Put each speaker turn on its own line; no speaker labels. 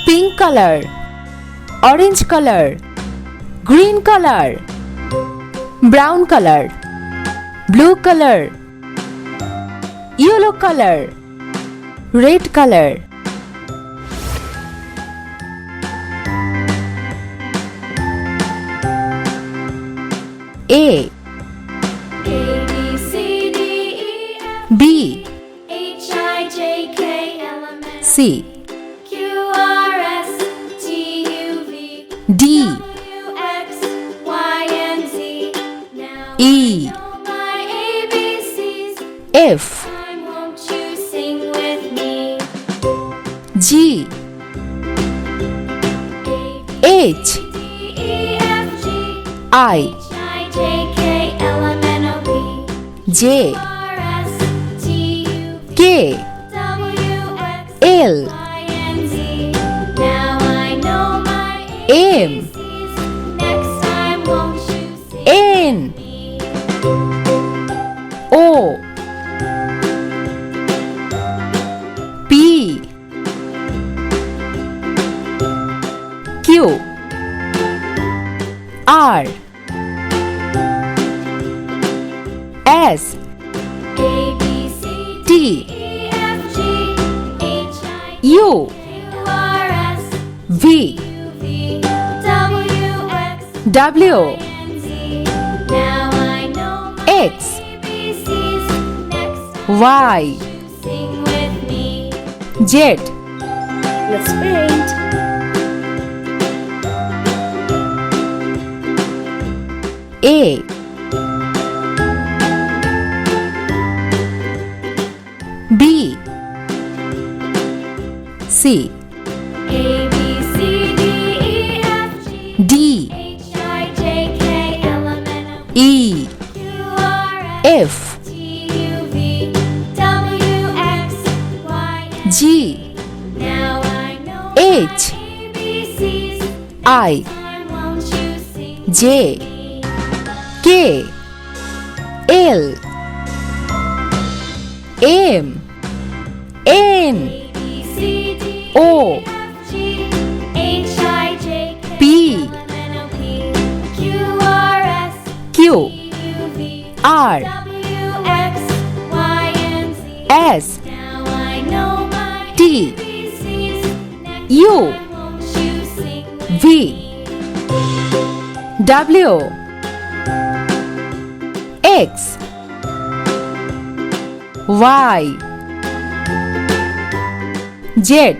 pink color, orange color, green color, brown color, blue color, yellow color, red color. A
B, C, D, E, F,
B
H, I, J, K, L, M, N,
C
Q, R, S, T, U, V,
D
W, X, Y, and Z. Now
E
I know my ABCs.
F
Time, won't you sing with me?
G
A,
H
B, D, E, F, G,
I
H, I, J, K, L, M, N, O, P,
J
R, S, T, U, V,
K
W, X,
L
Y, and Z. Now I know my
M
ABCs. Next time, won't you sing
N
with me?
O P Q R S
A, B, C, D,
T
E, F, G, H, I,
U
Q, R, S,
V
U, V, W, X,
W
and Z. Now I know my
X
ABCs. Next time,
Y
you sing with me.
Z
Let's paint.
A B C
A, B, C, D, E, F, G,
D
H, I, J, K, L, M, N, O, P,
E
Q, R, S,
F
T, U, V, W, X, Y, and
G
now I know
H
my ABCs.
I
Time, won't you sing
J
with me?
K L M N
A, B, C, D,
O
E, F, G, H, I, J, K,
P
L, M, N, O, P, Q, R, S,
Q
T, U, V,
R
W, X, Y, and Z.
S
Now I know my
T
ABCs. Next
U
time, won't you sing with
V
me?
W X Y Z